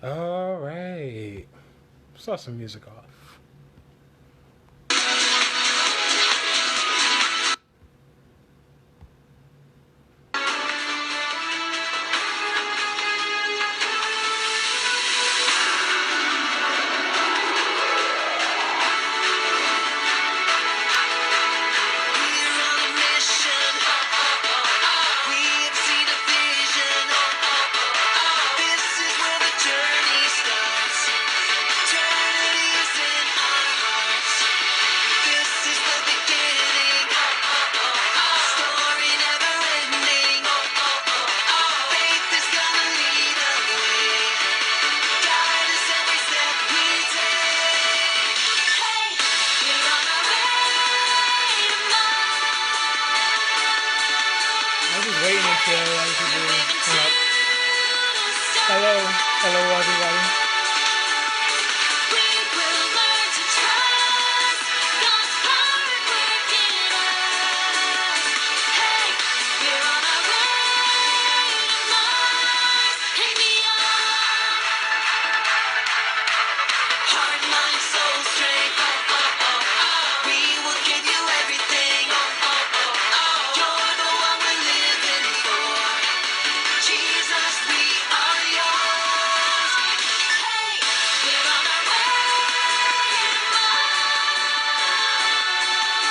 All right. Start some music off. I'm just waiting until other people come up. Hello, hello everybody.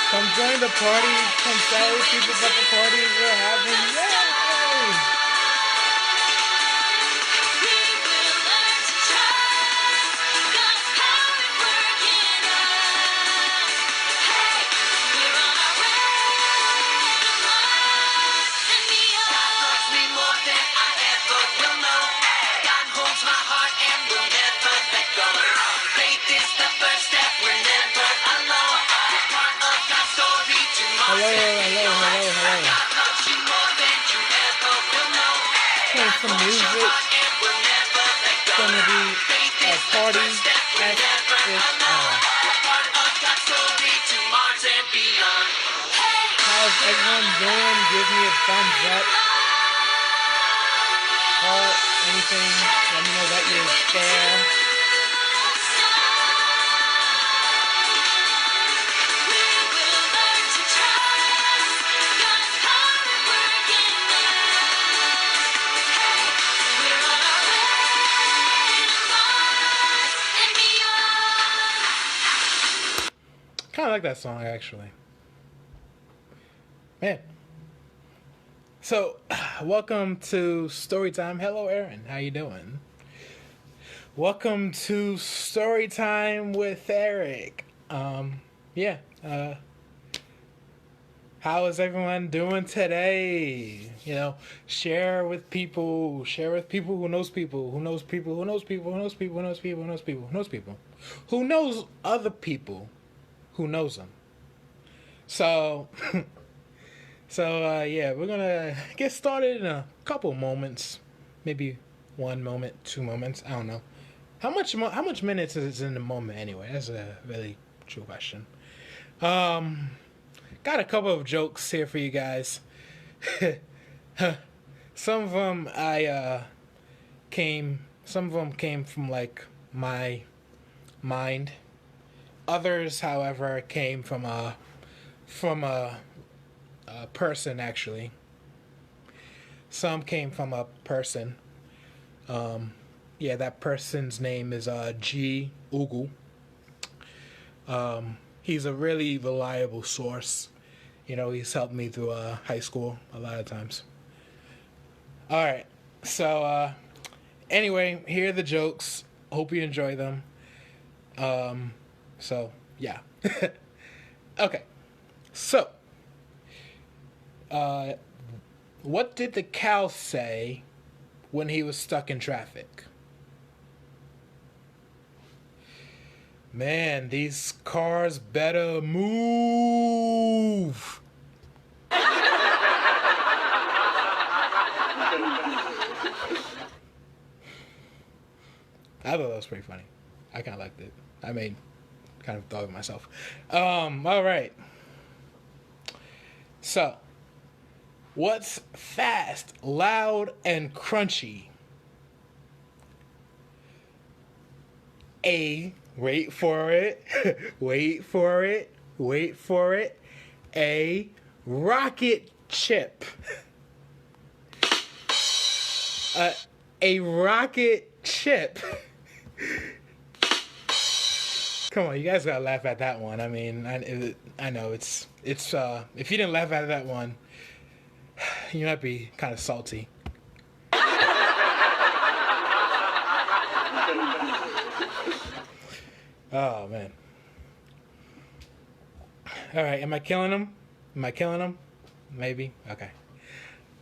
Come join the party. Come tell people about the party we're having. Yay! Hello, hello, hello, hello. Playing some music. It's gonna be a party at this hour. How's everyone doing? Give me a thumbs up. Heart, anything. Let me know that you're there. Kind of like that song, actually. Man. So, welcome to Storytime. Hello, Aaron. How you doing? Welcome to Storytime with Eric. Yeah. How is everyone doing today? You know, share with people. Share with people who knows people. Who knows people. Who knows people. Who knows people. Who knows people. Who knows people. Who knows people. Who knows other people. Who knows them. So, yeah, we're gonna get started in a couple moments, maybe 1 moment, 2 moments. I don't know. How much minutes is in the moment anyway? That's a really true question. Got a couple of jokes here for you guys. Some of them came from like my mind. Others, however, came from a person actually. Some came from a person. Yeah, that person's name is G Ugu. He's a really reliable source. You know, he's helped me through high school a lot of times. All right, so anyway, here are the jokes. Hope you enjoy them. So, yeah. Okay. So, what did the cow say when he was stuck in traffic? Man, these cars better move. I thought that was pretty funny. I kind of liked it. I made kind of thought of myself. All right. So, what's fast, loud, and crunchy? A, wait for it, wait for it, wait for it, a rocket chip. A rocket chip. Come on, you guys gotta laugh at that one. I mean, I know it's if you didn't laugh at that one, you might be kind of salty. Oh man. All right, am I killing them? Am I killing them? Maybe. Okay.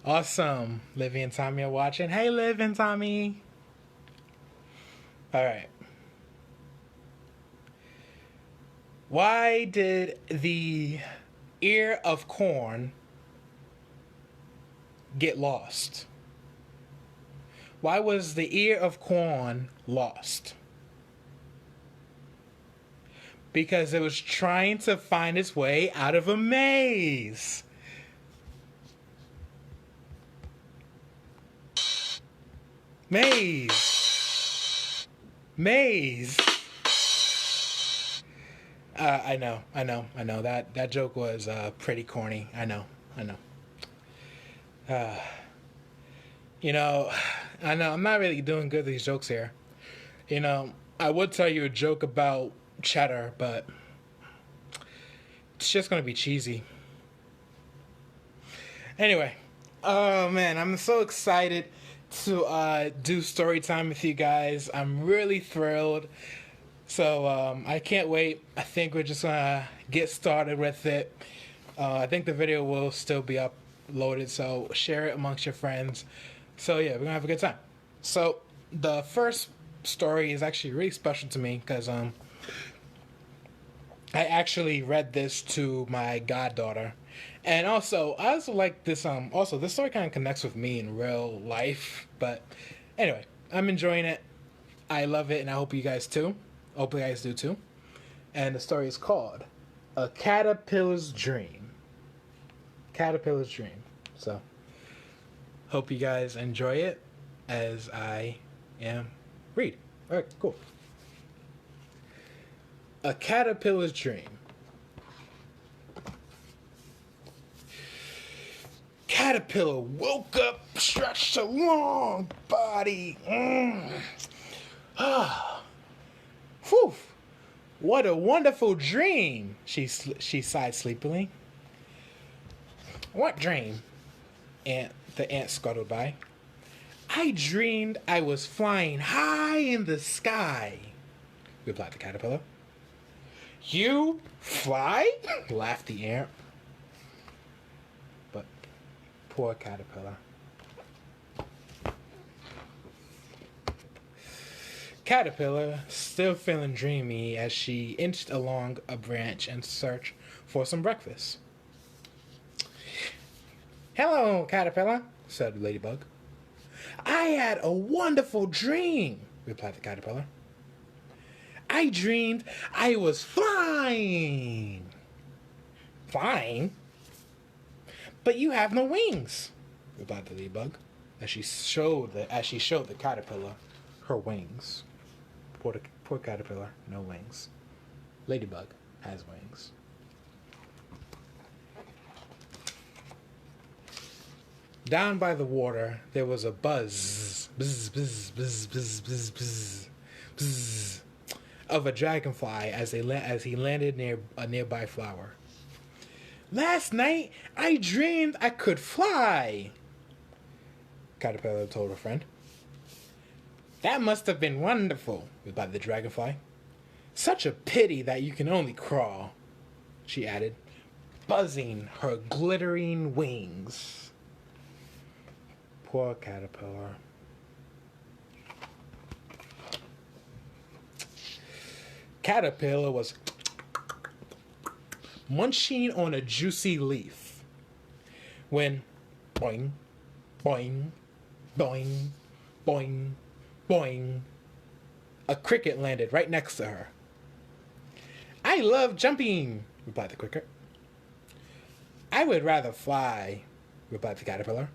Awesome. Livy and Tommy are watching. Hey, Liv and Tommy. All right. Why did the ear of corn get lost? Why was the ear of corn lost? Because it was trying to find its way out of a maze. Maze. Maze. I know. That joke was pretty corny. I know. You know, I know I'm not really doing good with these jokes here. You know, I would tell you a joke about cheddar, but it's just gonna be cheesy. Anyway, oh man, I'm so excited to do story time with you guys. I'm really thrilled. So I can't wait. I think we're just gonna get started with it. I think the video will still be uploaded, so share it amongst your friends. So yeah, we're gonna have a good time. So the first story is actually really special to me because I actually read this to my goddaughter, and also I also like this. Also, this story kind of connects with me in real life. But anyway, I'm enjoying it. I love it, and I hope you guys too. Hope you guys do too. And the story is called A Caterpillar's Dream. Caterpillar's Dream. So, hope you guys enjoy it as I am reading. All right, cool. A Caterpillar's Dream. Caterpillar woke up, stretched a long body. Whew. What a wonderful dream, she sighed sleepily. What dream? The ant scuttled by. I dreamed I was flying high in the sky, replied the caterpillar. You fly? Laughed the ant. But poor caterpillar. Caterpillar, still feeling dreamy as she inched along a branch in search for some breakfast. Hello, Caterpillar, said Ladybug. I had a wonderful dream, replied the caterpillar. I dreamed I was flying. Flying? But you have no wings, replied the ladybug, as she showed the caterpillar her wings. Poor caterpillar, no wings. Ladybug has wings. Down by the water, there was a buzz, buzz, buzz, buzz, buzz, buzz, buzz, buzz, of a dragonfly as he landed near a nearby flower. Last night, I dreamed I could fly, Caterpillar told her friend. That must have been wonderful, replied the dragonfly. Such a pity that you can only crawl, she added, buzzing her glittering wings. Poor caterpillar. Caterpillar was munching on a juicy leaf when boing, boing, boing, boing, boing, a cricket landed right next to her. I love jumping, replied the cricket. I would rather fly, replied the caterpillar.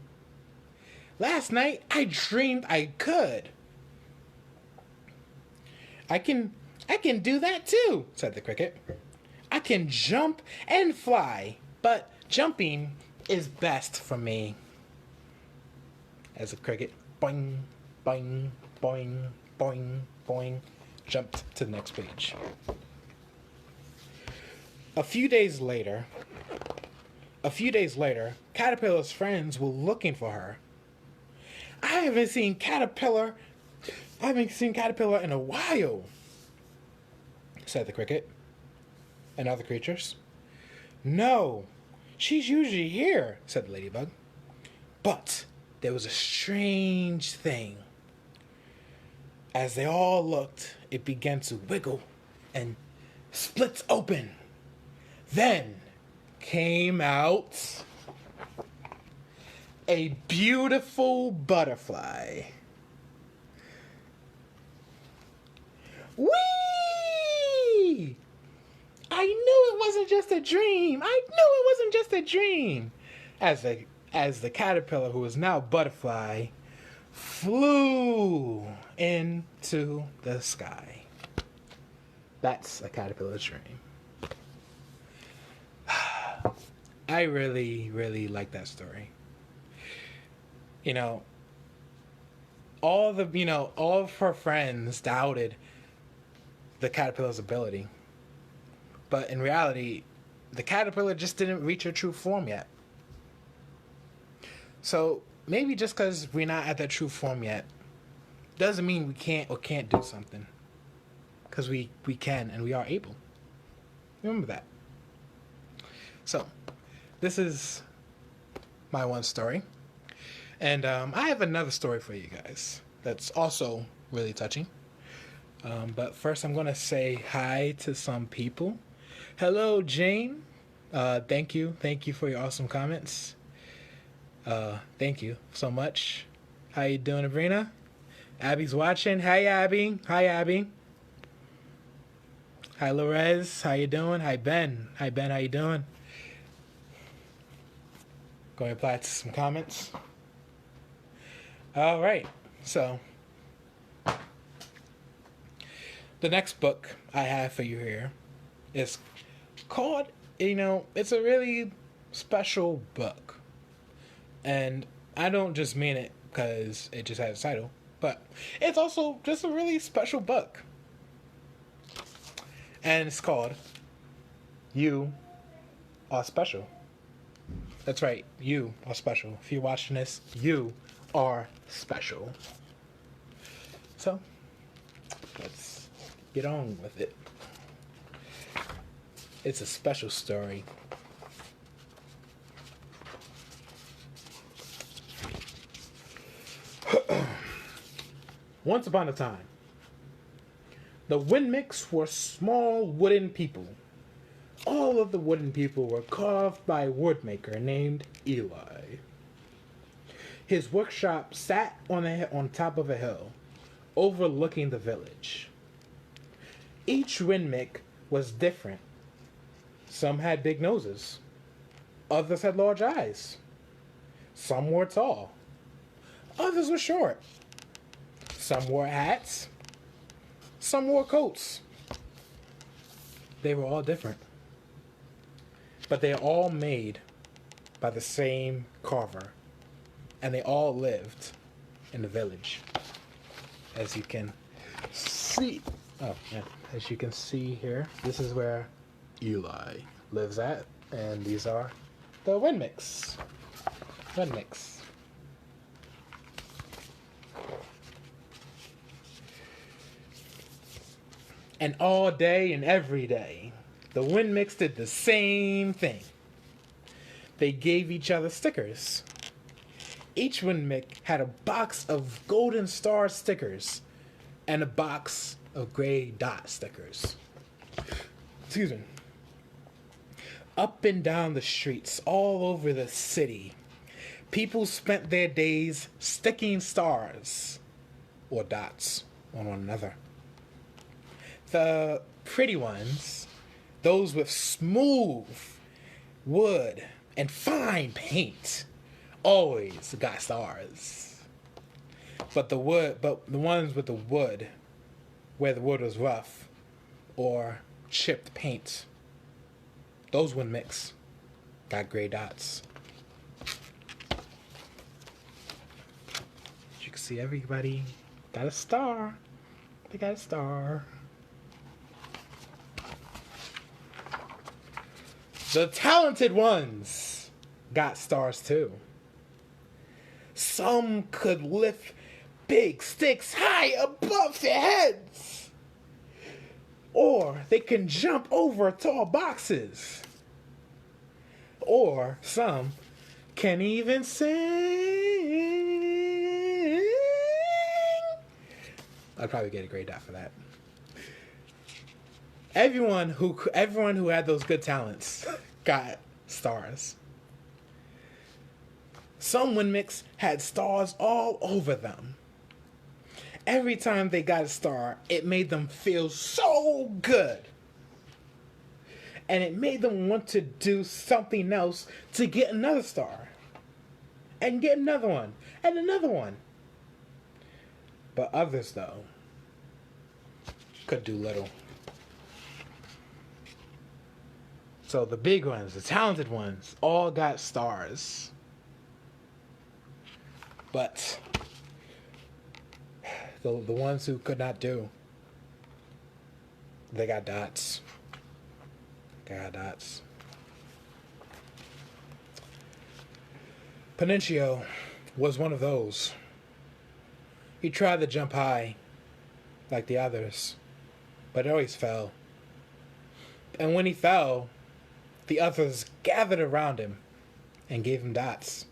Last night I dreamed I could. I can do that too, said the cricket. I can jump and fly, but jumping is best for me. As the cricket, boing, boing, boing, boing, boing, jumped to the next page. A few days later, Caterpillar's friends were looking for her. I haven't seen Caterpillar in a while, said the cricket. And other creatures. No, she's usually here, said the ladybug. But there was a strange thing. As they all looked, it began to wiggle and split open. Then came out a beautiful butterfly. Whee! I knew it wasn't just a dream. As the caterpillar, who is now butterfly, flew into the sky. That's a caterpillar's dream. I really, really like that story. All of her friends doubted the caterpillar's ability. But in reality, the caterpillar just didn't reach her true form yet. So maybe just because we're not at that true form yet, doesn't mean we can't or can't do something. Because we can and we are able. Remember that. So, this is my one story. And I have another story for you guys that's also really touching. But first I'm going to say hi to some people. Hello, Jane. Thank you for your awesome comments. Thank you so much. How you doing, Abrina? Abby's watching. Hi, Abby. Hi, Lorez. How you doing? Hi, Ben. How you doing? Going to reply to some comments. All right. So, the next book I have for you here is called, it's a really special book. And I don't just mean it because it just has a title, but it's also just a really special book. And it's called You Are Special. That's right, you are special. If you're watching this, you are special. So, let's get on with it. It's a special story. Once upon a time, the Windmicks were small wooden people. All of the wooden people were carved by a woodmaker named Eli. His workshop sat on top of a hill, overlooking the village. Each Windmick was different. Some had big noses. Others had large eyes. Some were tall. Others were short. Some wore hats. Some wore coats. They were all different. But they are all made by the same carver. And they all lived in the village. As you can see. Oh, yeah. As you can see here, this is where Eli lives at. And these are the Windmicks. And all day and every day, the Windmicks did the same thing. They gave each other stickers. Each Windmick had a box of golden star stickers and a box of gray dot stickers. Excuse me. Up and down the streets, all over the city, people spent their days sticking stars or dots on one another. The pretty ones, those with smooth wood and fine paint, always got stars. But the ones with the wood where the wood was rough or chipped paint. Those wouldn't mix. Got gray dots. As you can see, everybody got a star. They got a star. The talented ones got stars too. Some could lift big sticks high above their heads. Or they can jump over tall boxes. Or some can even sing. I'd probably get a grade dot for that. Everyone who had those good talents got stars. Some Winmix had stars all over them. Every time they got a star, it made them feel so good. And it made them want to do something else to get another star. And get another one. And another one. But others, though, could do little. So the big ones, the talented ones, all got stars. But the ones who could not do, they got dots. They got dots. Penicio was one of those. He tried to jump high, like the others, but always fell. And when he fell, the others gathered around him and gave him dots.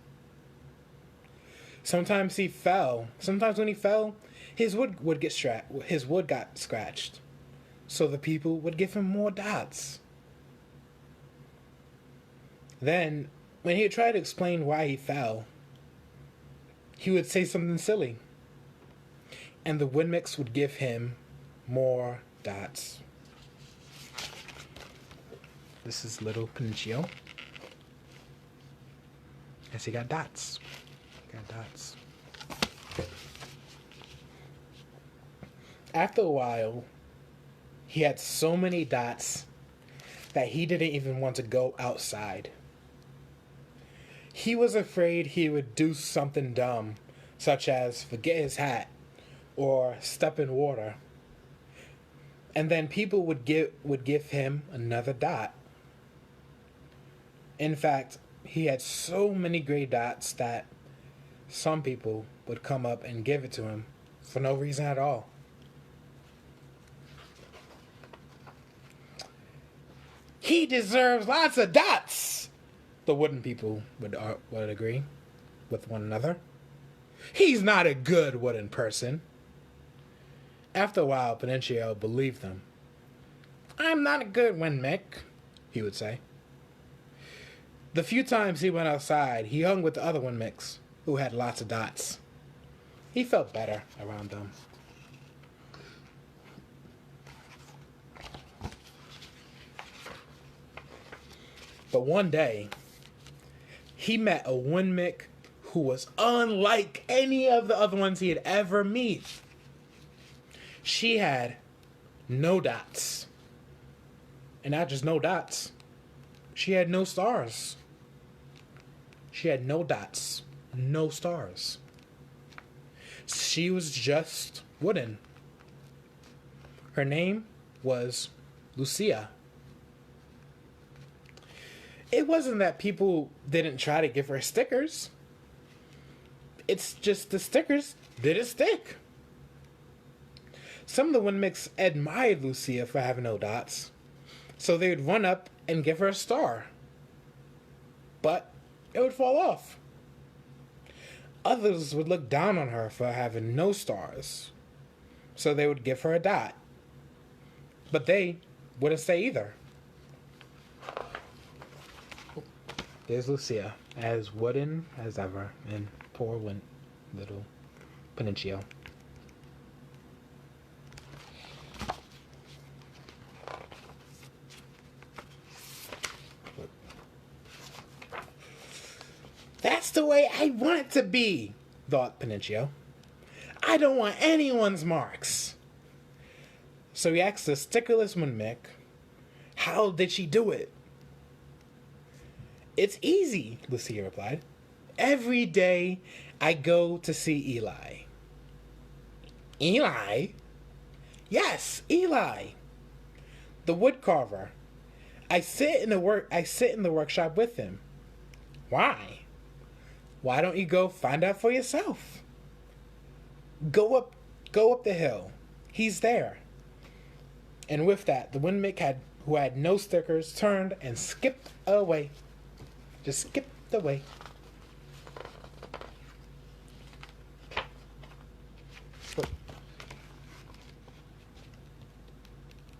Sometimes he fell. Sometimes when he fell, his wood got scratched. So the people would give him more dots. Then, when he would try to explain why he fell, he would say something silly. And the Winmix would give him more dots. This is little Penicio. Yes, he got dots. He got dots. After a while, he had so many dots that he didn't even want to go outside. He was afraid he would do something dumb, such as forget his hat or step in water. And then people would give him another dot. In fact, he had so many gray dots that some people would come up and give it to him for no reason at all. He deserves lots of dots, the wooden people would agree with one another. He's not a good wooden person. After a while, Penicio believed them. I'm not a good Winmix, he would say. The few times he went outside, he hung with the other Winmix, who had lots of dots. He felt better around them. But one day, he met a Winmix who was unlike any of the other ones he had ever met. She had no dots. And not just no dots. She had no stars. She had no dots, no stars. She was just wooden. Her name was Lucia. It wasn't that people didn't try to give her stickers. It's just the stickers didn't stick. Some of the Winmix admired Lucia for having no dots, so they would run up and give her a star. But it would fall off. Others would look down on her for having no stars, so they would give her a dot. But they wouldn't say either. There's Lucia, as wooden as ever, and poor little Penicio. That's the way I want it to be, thought Penicio. I don't want anyone's marks. So he asked the stickerless Mick, how did she do it? It's easy, Lucia replied. Every day I go to see Eli. Eli? Yes, Eli. The woodcarver. I sit in the workshop with him. Why? Why don't you go find out for yourself? Go up the hill. He's there. And with that, the Windmick who had no stickers turned and skipped away. Just skipped away.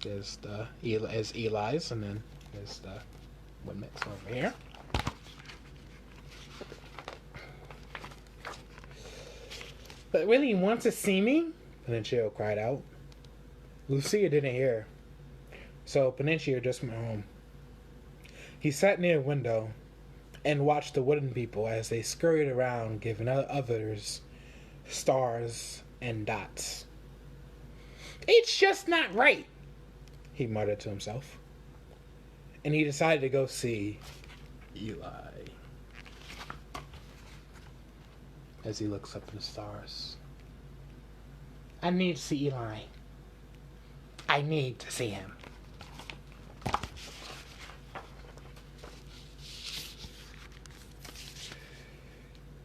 There's Eli's, and then there's the Windmick's over here. But really, you want to see me? Peninsula cried out. Lucia didn't hear, so Peninsula just went home. He sat near a window and watched the wooden people as they scurried around, giving others stars and dots. It's just not right, he muttered to himself. And he decided to go see Eli. As he looks up at the stars. I need to see Eli. I need to see him.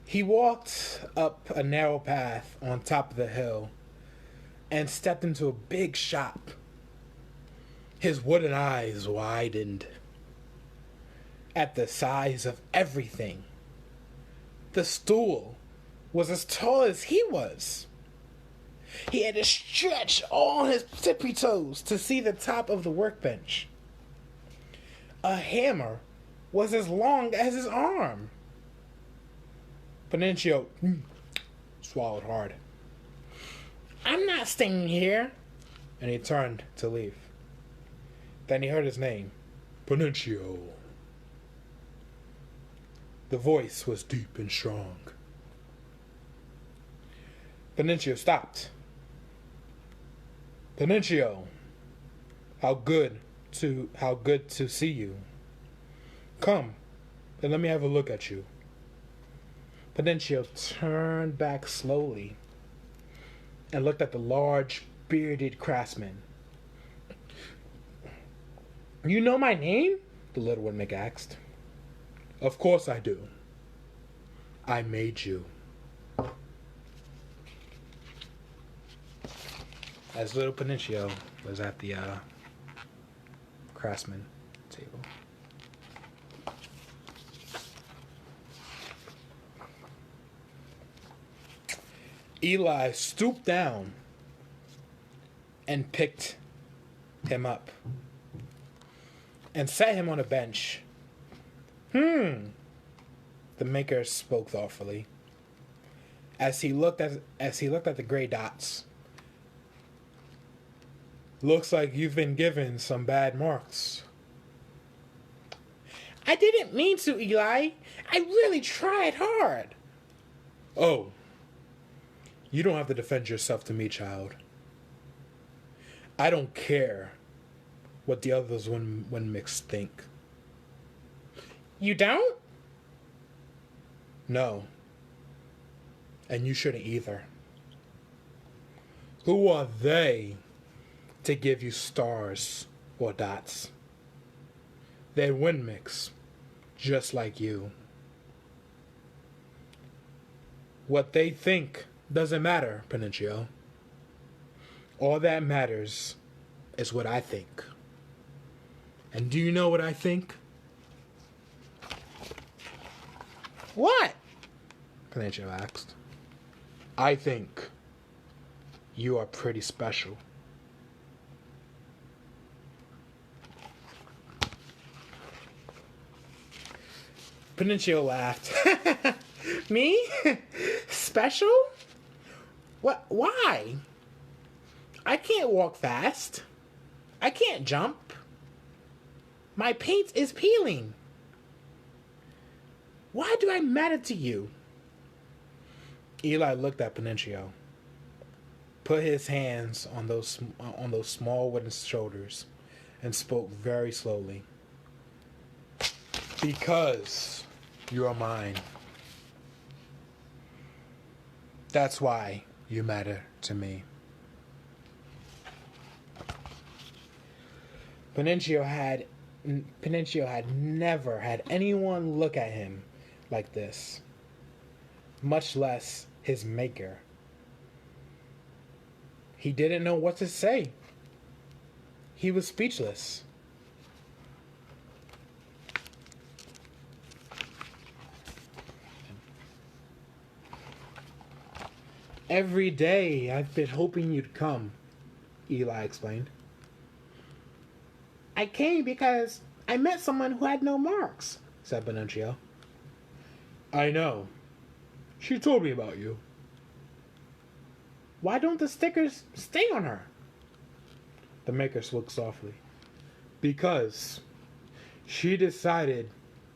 He walked up a narrow path on top of the hill and stepped into a big shop. His wooden eyes widened at the size of everything. The stool was as tall as he was. He had to stretch all his tippy toes to see the top of the workbench. A hammer was as long as his arm. Peninsula swallowed hard. I'm not staying here. And he turned to leave. Then he heard his name. Peninsula. The voice was deep and strong. Peninsula stopped. Peninsula, how good to see you. Come, and let me have a look at you. Peninsula turned back slowly and looked at the large, bearded craftsman. You know my name? The little one asked. Of course I do. I made you. As little Peninsula was at the craftsman table. Eli stooped down and picked him up and set him on a bench. The maker spoke thoughtfully as he looked at the gray dots. Looks like you've been given some bad marks. I didn't mean to, Eli. I really tried hard. Oh. You don't have to defend yourself to me, child. I don't care what the others when mixed think. You don't? No. And you shouldn't either. Who are they to give you stars or dots? They're wind mix, just like you. What they think doesn't matter, Peninsula. All that matters is what I think. And do you know what I think? What? Peninsula asked. I think you are pretty special. Peninsula laughed. Me? Special? What? Why? I can't walk fast. I can't jump. My paint is peeling. Why do I matter to you? Eli looked at Peninsula. put his hands on those small wooden shoulders and spoke very slowly. Because you are mine. That's why you matter to me. Peninsula had never had anyone look at him like this, much less his maker. He didn't know what to say. He was speechless. Every day I've been hoping you'd come, Eli explained. I came because I met someone who had no marks, said Benicio. I know. She told me about you. Why don't the stickers stay on her? The maker spoke softly. Because she decided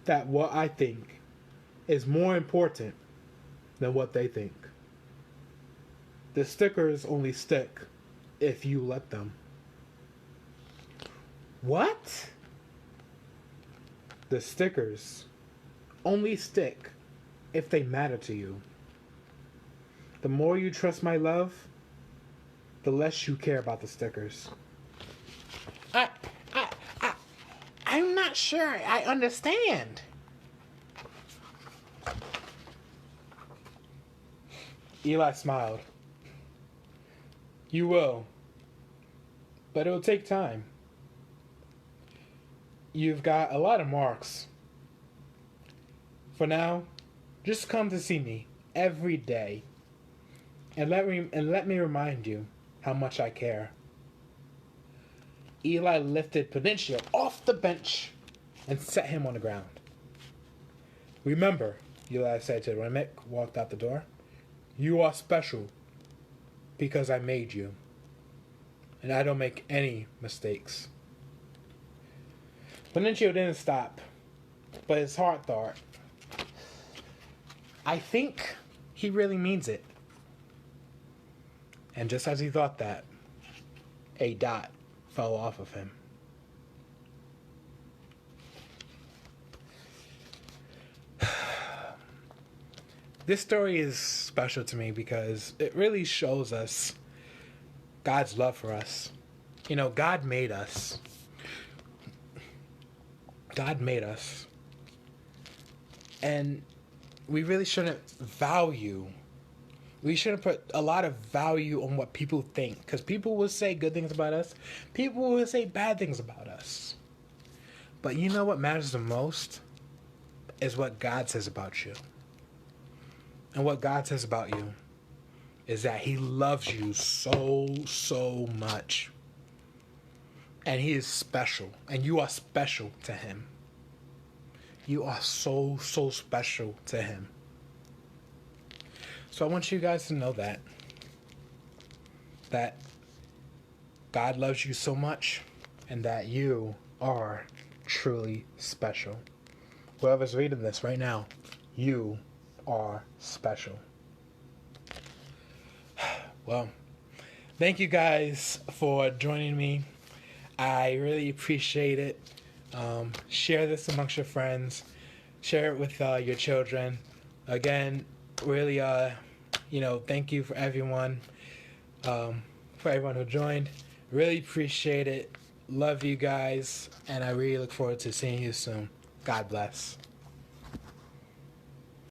that what I think is more important than what they think. The stickers only stick if you let them. What? The stickers only stick if they matter to you. The more you trust my love, the less you care about the stickers. I'm not sure I understand. Eli smiled. You will. But it'll take time. You've got a lot of marks. For now, just come to see me every day. And let me remind you how much I care. Eli lifted Peninsula off the bench and set him on the ground. Remember, Eli said to Remick, walked out the door, you are special because I made you. And I don't make any mistakes. Benicio didn't stop, but his heart thought, I think he really means it. And just as he thought that, a dot fell off of him. This story is special to me because it really shows us God's love for us. You know, God made us. God made us. And we really shouldn't we shouldn't put a lot of value on what people think. Because people will say good things about us. People will say bad things about us. But you know what matters the most? Is what God says about you. And what God says about you is that He loves you so much. And He is special. And you are special to Him. You are so special to Him. So I want you guys to know that God loves you so much and that you are truly special. Whoever's reading this right now, you are special. Well, thank you guys for joining me. I really appreciate it. Share this amongst your friends. Share it with your children. Again, really, thank you for everyone who joined. Really appreciate it. Love you guys, and I really look forward to seeing you soon. God bless.